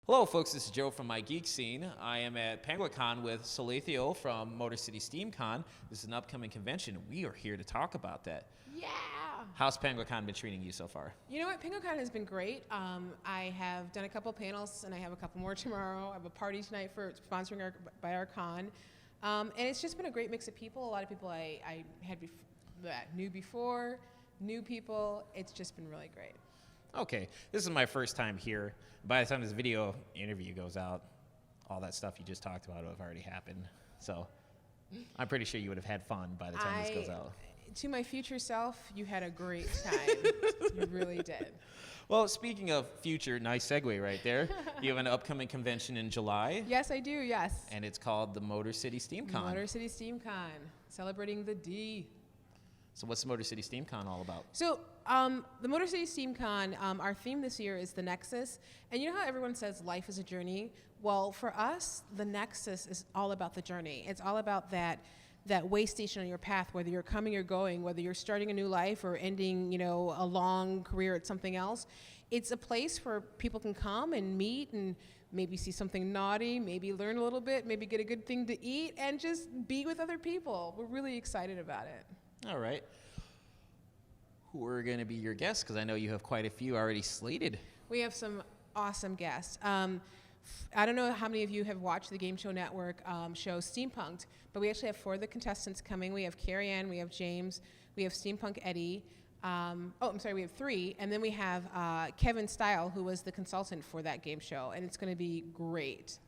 Hello, folks. This is Joe from MIGeekScene. I am at PenguinCon with Salathiel from Motor City Steamcon. This is an upcoming convention. We are here to talk about that. Yeah! How's PenguinCon been treating you so far? You know what? PenguinCon has been great. I have done a couple panels, and I have a couple more tomorrow. I have a party tonight for sponsoring by our con. And it's just been a great mix of people. A lot of people I had knew before, new people. It's just been really great. Okay, this is my first time here. By the time this video interview goes out, all that stuff you just talked about will have already happened. So I'm pretty sure you would have had fun by the time this goes out. To my future self, you had a great time. You really did. Well, speaking of future, nice segue right there. You have an upcoming convention in July. Yes, I do, yes. And it's called the Motor City Steamcon. Motor City Steamcon, celebrating the D. So what's Motor City Steamcon all about? So the Motor City Steamcon, our theme this year is the Nexus. And you know how everyone says life is a journey? Well, for us, the Nexus is all about the journey. It's all about that way station on your path, whether you're coming or going, whether you're starting a new life or ending, a long career at something else. It's a place where people can come and meet and maybe see something naughty, maybe learn a little bit, maybe get a good thing to eat, and just be with other people. We're really excited about it. All right. Who are going to be your guests? Because I know you have quite a few already slated. We have some awesome guests. I don't know how many of you have watched the Game Show Network show Steampunk, but we actually have 4 of the contestants coming. We have Carrie Ann, we have James, we have Steampunk Eddie. We have 3. And then we have Kevin Style, who was the consultant for that game show, and it's going to be great.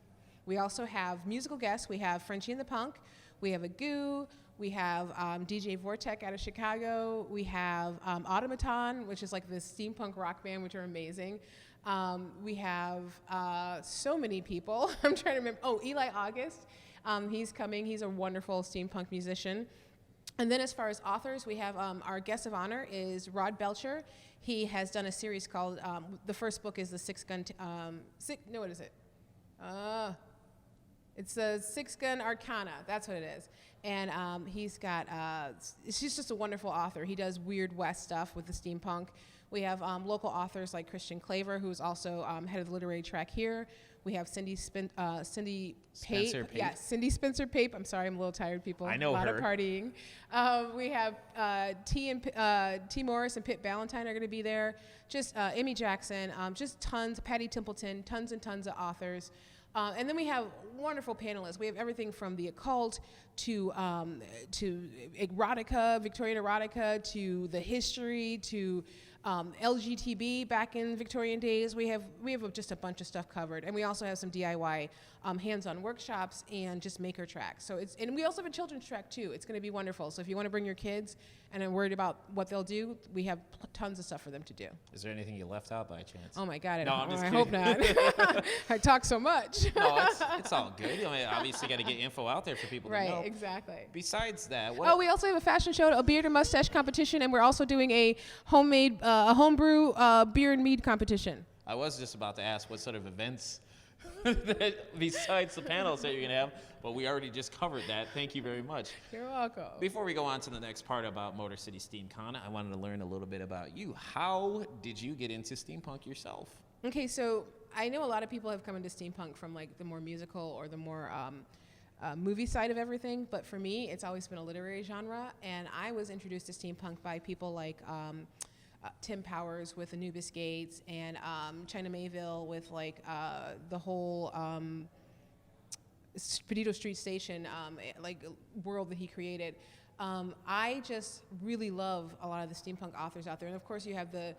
We also have musical guests. We have Frenchie and the Punk. We have Agoo. We have DJ Vortek out of Chicago. We have Automaton, which is like this steampunk rock band, which are amazing. We have so many people. I'm trying to remember. Oh, Eli August. He's coming. He's a wonderful steampunk musician. And then as far as authors, we have our guest of honor is Rod Belcher. He has done a series called, the first book is the what is it? It's the Six Gun Arcana. That's what it is. And he's just a wonderful author. He does Weird West stuff with the steampunk. We have local authors like Christian Claver, who's also head of the literary track here. We have Cindy Pape. Yeah, Cindy Spencer Pape. I'm sorry, I'm a little tired, people. I know her. A lot her. of partying. We have T. Morris and Pitt Ballantyne are going to be there. Just Emmy Jackson. Just tons. Patty Templeton. Tons and tons of authors. And then we have wonderful panelists. We have everything from the occult to erotica, Victorian erotica, to the history, to LGTB back in Victorian days. We have just a bunch of stuff covered, and we also have some DIY hands-on workshops and just maker tracks. And we also have a children's track too. It's going to be wonderful. So if you want to bring your kids and are worried about what they'll do, we have tons of stuff for them to do. Is there anything you left out by chance? Oh my God! I hope not. I talk so much. No, it's all good. I mean, obviously, got to get info out there for people to know. Right, exactly. Besides that, we also have a fashion show, a beard and mustache competition, and we're also doing a homebrew beer and mead competition. I was just about to ask what sort of events besides the panels that you're going to have, but we already just covered that. Thank you very much. You're welcome. Before we go on to the next part about Motor City Steamcon, I wanted to learn a little bit about you. How did you get into steampunk yourself? Okay, so I know a lot of people have come into steampunk from like the more musical or the more movie side of everything, but for me, it's always been a literary genre, and I was introduced to steampunk by people like Tim Powers with Anubis Gates and China Mayville with like the whole Perdido Street Station like world that he created. I just really love a lot of the steampunk authors out there, and of course you have the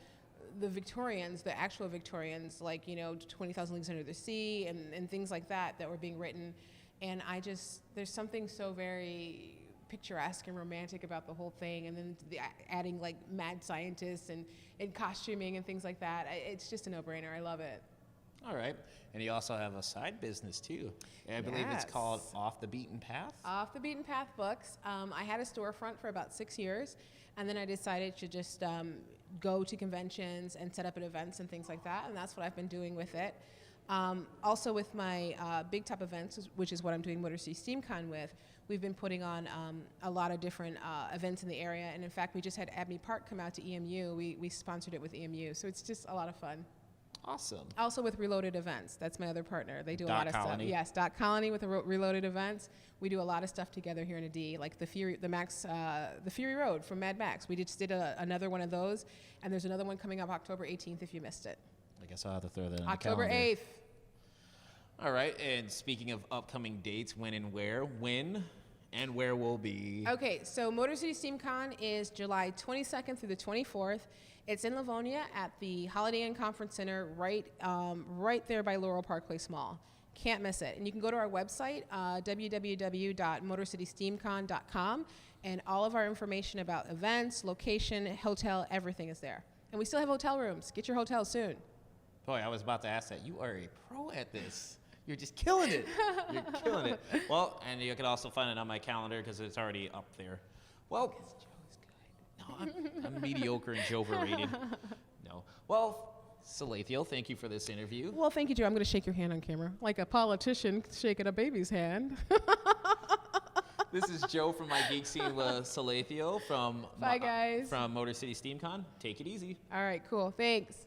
Victorians, the actual Victorians, like 20,000 Leagues Under the Sea and things like that were being written, and there's something so very picturesque and romantic about the whole thing, and then adding like mad scientists and costuming and things like that. It's just a no-brainer. I love it. All right. And you also have a side business too. I believe it's called Off the Beaten Path? Off the Beaten Path Books. I had a storefront for about 6 years, and then I decided to just go to conventions and set up at events and things like that, and that's what I've been doing with it. Also with my big top events, which is what I'm doing Motor City Steamcon with, we've been putting on a lot of different events in the area. And in fact, we just had Abney Park come out to EMU. We sponsored it with EMU. So it's just a lot of fun. Awesome. Also with Reloaded Events. That's my other partner. They do a Dot lot of Colony. stuff. Yes, Dot Colony with the Reloaded Events. We do a lot of stuff together here in a D, like the Fury Road from Mad Max. We just did another one of those, and there's another one coming up October 18th if you missed it. I guess I'll have to throw that in October the calendar. 8th. All right, and speaking of upcoming dates, when and where will be? Okay, so Motor City SteamCon is July 22nd through the 24th. It's in Livonia at the Holiday Inn Conference Center, right there by Laurel Park Place Mall. Can't miss it. And you can go to our website, www.motorcitysteamcon.com, and all of our information about events, location, hotel, everything is there. And we still have hotel rooms. Get your hotel soon. Boy, I was about to ask that. You are a pro at this. You're just killing it. You're killing it. Well, and you can also find it on my calendar because it's already up there. Well, no, I'm mediocre and Joe overrated. No. Well, Salathiel, thank you for this interview. Well, thank you, Joe. I'm going to shake your hand on camera, like a politician shaking a baby's hand. This is Joe from MIGeekScene with Salathiel from Bye, guys. From Motor City SteamCon. Take it easy. All right, cool. Thanks.